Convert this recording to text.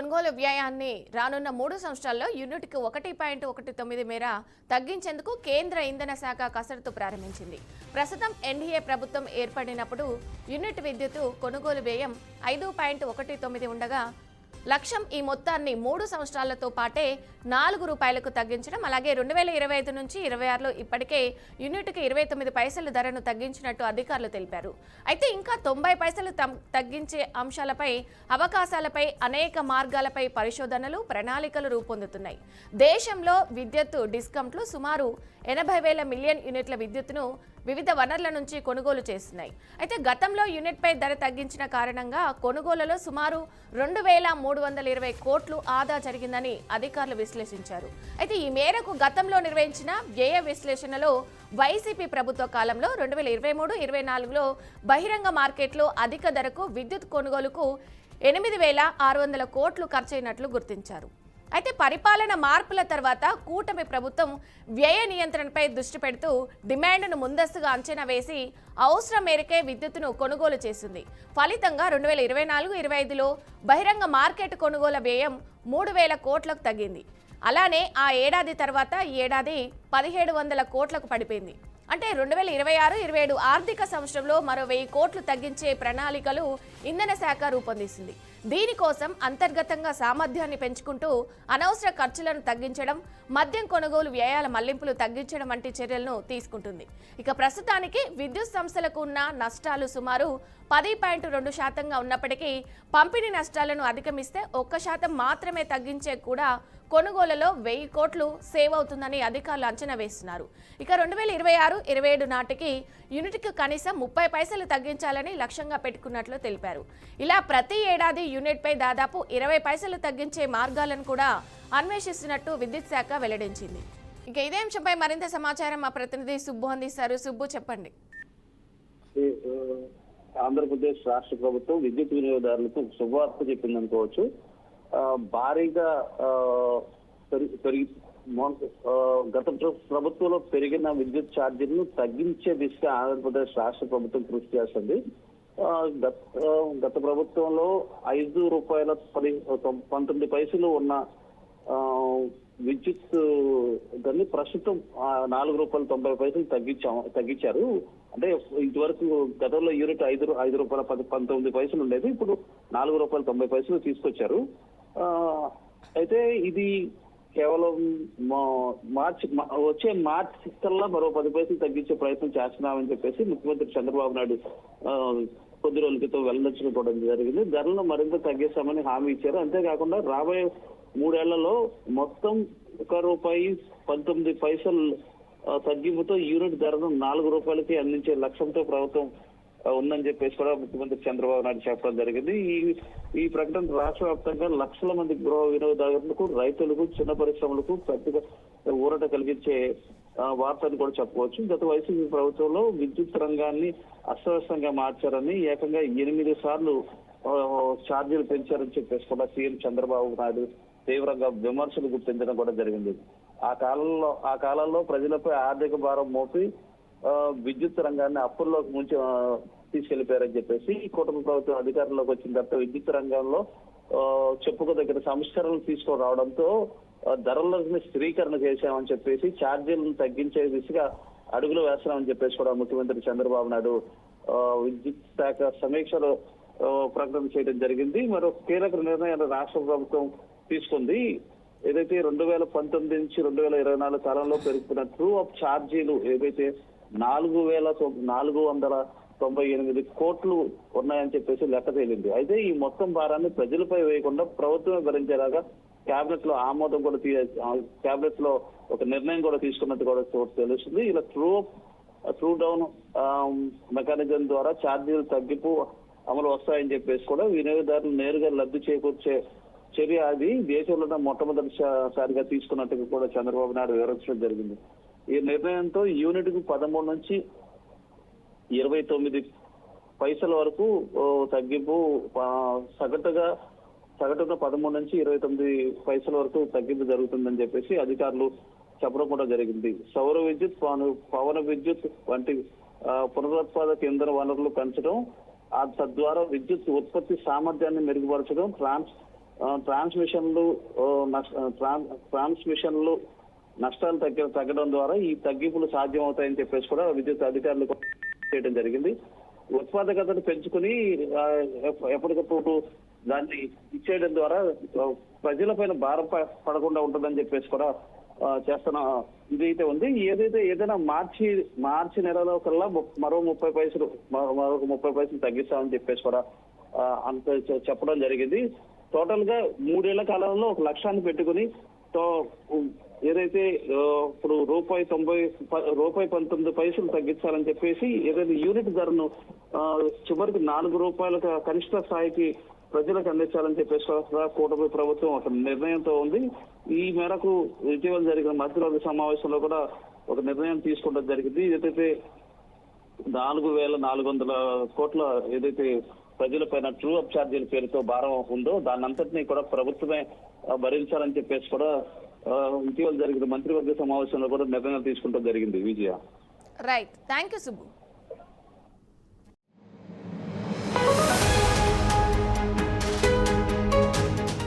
కొనుగోలు వ్యయాన్ని రానున్న 3 సంవత్సరాల్లో యూనిట్కు 1.19 మేర తగ్గించేందుకు కేంద్ర ఇంధన శాఖ కసరత్తు ప్రారంభించింది. ప్రస్తుతం ఎన్డీఏ ప్రభుత్వం ఏర్పడినప్పుడు యూనిట్ విద్యుత్ కొనుగోలు వ్యయం 5.19 ఉండగా లక్ష్యం ఈ మొత్తాన్ని 3 సంవత్సరాలతో పాటే ₹4 తగ్గించడం. అలాగే 2025 నుంచి 26లో ఇప్పటికే యూనిట్కి 29 పైసలు ధరను తగ్గించినట్టు అధికారులు తెలిపారు. అయితే ఇంకా 90 పైసలు తగ్గించే అంశాలపై అవకాశాలపై అనేక మార్గాలపై పరిశోధనలు ప్రణాళికలు రూపొందుతున్నాయి. దేశంలో విద్యుత్ డిస్కౌంట్లు సుమారు 80,000 మిలియన్ యూనిట్ల విద్యుత్తును వివిధ వనరుల నుంచి కొనుగోలు చేస్తున్నాయి. అయితే గతంలో యూనిట్పై ధర తగ్గించిన కారణంగా కొనుగోలులో సుమారు 2,320 కోట్లు ఆదా జరిగిందని అధికారులు విశ్లేషించారు. అయితే ఈ మేరకు గతంలో నిర్వహించిన వ్యయ విశ్లేషణలో వైసీపీ ప్రభుత్వ కాలంలో 2023-24లో బహిరంగ మార్కెట్లో అధిక ధరకు విద్యుత్ కొనుగోలుకు 8,600 కోట్లు ఖర్చయినట్లు గుర్తించారు. అయితే పరిపాలన మార్పుల తర్వాత కూటమి ప్రభుత్వం వ్యయ నియంత్రణపై దృష్టి పెడుతూ డిమాండ్ను ముందస్తుగా అంచనా వేసి అవసరం మేరకే విద్యుత్తును కొనుగోలు చేసింది. ఫలితంగా 2024-25లో బహిరంగ మార్కెట్ కొనుగోలు వ్యయం 3,000 కోట్లకు తగ్గింది. అలానే ఆ ఏడాది తర్వాత ఈ ఏడాది 1,700 కోట్లకు పడిపోయింది. అంటే 2026-27 ఆర్థిక సంవత్సరంలో మరో 1,000 కోట్లు తగ్గించే ప్రణాళికలు ఇంధన శాఖ రూపొందిస్తుంది. దీనికోసం అంతర్గతంగా సామర్థ్యాన్ని పెంచుకుంటూ అనవసర ఖర్చులను తగ్గించడం, మద్యం కొనుగోలు వ్యయాల మళ్లింపులు తగ్గించడం వంటి చర్యలను తీసుకుంటుంది. ఇక ప్రస్తుతానికి విద్యుత్ సంస్థలకు ఉన్న నష్టాలు సుమారు 10.2% ఉన్నప్పటికీ పంపిణీ నష్టాలను అధిగమిస్తే 1% మాత్రమే తగ్గించే కూడా కొనుగోలులో 1,000 కోట్లు సేవ్ అవుతుందని అధికారులు అంచనా వేస్తున్నారు. ఇక 2026-27 నాటికి యూనిట్కి కనీసం 30 పైసలు తగ్గించాలని లక్ష్యంగా పెట్టుకున్నట్లు తెలిపారు. ఇలా ప్రతి ఏడాది యూనిట్పై దాదాపు 20 పైసలు తగ్గించే మార్గాలను కూడా అన్వేషిస్తున్నట్టు విద్యుత్ శాఖ వెల్లడించింది. ఇక ఇదే అంశంపై మరింత సమాచారం మా ప్రతినిధి సుబ్బు అందిస్తారు. సుబ్బు, చెప్పండి. ఆంధ్రప్రదేశ్ రాష్ట్ర ప్రభుత్వం విద్యుత్ వినియోగదారులకు శుభవార్త చెప్పిందనుకోవచ్చు. భారీగా గత ప్రభుత్వంలో పెరిగిన విద్యుత్ ఛార్జీలను తగ్గించే దిశగా ఆంధ్రప్రదేశ్ రాష్ట్ర ప్రభుత్వం కృషి చేస్తుంది. గత ప్రభుత్వంలో ₹5.19 ఉన్న విద్యుత్ దాన్ని ప్రస్తుతం ₹4.90 తగ్గించారు. అంటే ఇంతవరకు గతంలో యూనిట్ ₹5.19 ఉండేది, ఇప్పుడు ₹4.90 తీసుకొచ్చారు. అయితే ఇది కేవలం వచ్చే మార్చి కల్లా మరో 10 పైసలు తగ్గించే ప్రయత్నం చేస్తున్నామని చెప్పేసి ముఖ్యమంత్రి చంద్రబాబు నాయుడు కొద్ది రోజుల క్రితం వెల్లడించుకోవడం జరిగింది. ధరలను మరింత తగ్గిస్తామని హామీ ఇచ్చారు. అంతేకాకుండా రాబోయే 3 ఏళ్లలో మొత్తం ₹1.19 తగ్గింపుతో యూనిట్ ధరను ₹4కి అందించే లక్ష్యంతో ప్రభుత్వం ఉందని చెప్పేసి కూడా ముఖ్యమంత్రి చంద్రబాబు నాయుడు చెప్పడం జరిగింది. ఈ ప్రకటన రాష్ట్ర వ్యాప్తంగా లక్షల మంది గృహ వినియోగదారులకు, రైతులకు, చిన్న పరిశ్రమలకు పెద్దగా ఊరట కలిగించే వార్తని కూడా చెప్పుకోవచ్చు. గత వైసీపీ ప్రభుత్వంలో విద్యుత్ రంగాన్ని అస్తవ్యస్తంగా మార్చారని, ఏకంగా 8 సార్లు ఛార్జీలు పెంచారని చెప్పేసి కూడా సీఎం చంద్రబాబు నాయుడు తీవ్రంగా విమర్శలు గుర్తించడం కూడా జరిగింది. ఆ కాలంలో ప్రజలపై ఆర్థిక భారం మోపి విద్యుత్ రంగాన్ని అప్పుల్లోకి ముంచి తీసుకెళ్లిపోయారని చెప్పేసి కూటమి ప్రభుత్వం అధికారంలోకి వచ్చిన తర్వాత విద్యుత్ రంగంలో చెప్పుకోదగిన సంస్కరణలు తీసుకొని రావడంతో ధరలను స్థిరీకరణ చేశామని చెప్పేసి ఛార్జీలను తగ్గించే దిశగా అడుగులు వేస్తున్నామని చెప్పేసి కూడా ముఖ్యమంత్రి చంద్రబాబు నాయుడు విద్యుత్ శాఖ సమీక్షలో ప్రకటన చేయడం జరిగింది. మరో కీలక నిర్ణయాలు రాష్ట్ర ప్రభుత్వం తీసుకుంది. ఏదైతే 2019 నుంచి 2024 కాలంలో పెరుగుతున్న ట్రూ అప్ ఛార్జీలు ఏదైతే 4,498 కోట్లు ఉన్నాయని చెప్పేసి లెక్క తేలింది. అయితే ఈ మొత్తం భారాన్ని ప్రజలపై వేయకుండా ప్రభుత్వమే భరించేలాగా కేబినెట్ లో ఒక నిర్ణయం కూడా తీసుకున్నట్టు కూడా తెలుస్తుంది. ఇలా ట్రూ డౌన్ మెకానిజం ద్వారా ఛార్జీలు తగ్గింపు అమలు వస్తాయని చెప్పేసి కూడా వినియోగదారులు నేరుగా లబ్ధి చేకూర్చే చర్య అది దేశంలోనే మొట్టమొదటిసారిగా తీసుకున్నట్టుగా కూడా చంద్రబాబు నాయుడు వివరించడం జరిగింది. ఈ నిర్ణయంతో యూనిట్ కు 13 నుంచి 29 పైసల వరకు తగ్గింపు, సగటున 13 నుంచి 29 పైసల వరకు తగ్గింపు జరుగుతుందని చెప్పేసి అధికారులు చెప్పడం కూడా జరిగింది. సౌర విద్యుత్, పవన విద్యుత్ వంటి పునరుత్పాదక ఇంధన వనరులు పెంచడం, తద్వారా విద్యుత్ ఉత్పత్తి సామర్థ్యాన్ని మెరుగుపరచడం, ట్రాన్స్మిషన్లు ట్రాన్స్మిషన్లు నష్టాలు తగ్గడం ద్వారా ఈ తగ్గింపులు సాధ్యం అవుతాయని చెప్పేసి కూడా విద్యుత్ అధికారులు చేయడం జరిగింది. ఉత్పాదకతను పెంచుకుని ఎప్పటికప్పుడు దాన్ని ఇచ్చేయడం ద్వారా ప్రజలపైన భారం పడకుండా ఉంటుందని చెప్పేసి కూడా చేస్తున్న ఇదైతే ఉంది. ఏదైనా మార్చి నెలలో కల్లా మరో 30 పైసలు తగ్గిస్తామని చెప్పేసి కూడా అంత చెప్పడం జరిగింది. టోటల్ గా 3 ఏళ్ల కాలంలో ఒక లక్ష్యాన్ని పెట్టుకుని ఏదైతే ఇప్పుడు ₹19 తగ్గించాలని చెప్పేసి ఏదైతే యూనిట్ ధరను చివరికి ₹4 కనిష్ట స్థాయికి ప్రజలకు అందించాలని చెప్పేసి కూటమి ప్రభుత్వం ఒక నిర్ణయంతో ఉంది. ఈ మేరకు ఇటీవల జరిగిన మంత్రివర్గ సమావేశంలో కూడా ఒక నిర్ణయం తీసుకోవడం జరిగింది. ఏదైతే 4,400 కోట్ల ఏదైతే ప్రజలపైన ట్రూ అప్ ఛార్జీల పేరుతో భారం ఉందో దాన్ని అంతటినీ కూడా ప్రభుత్వమే భరించాలని చెప్పేసి కూడా ఇటీవల జరిగిన మంత్రివర్గ సమావేశంలో కూడా నిర్ణయాలు తీసుకుంటం జరిగింది. Vijaya. Right, thank you Subbu.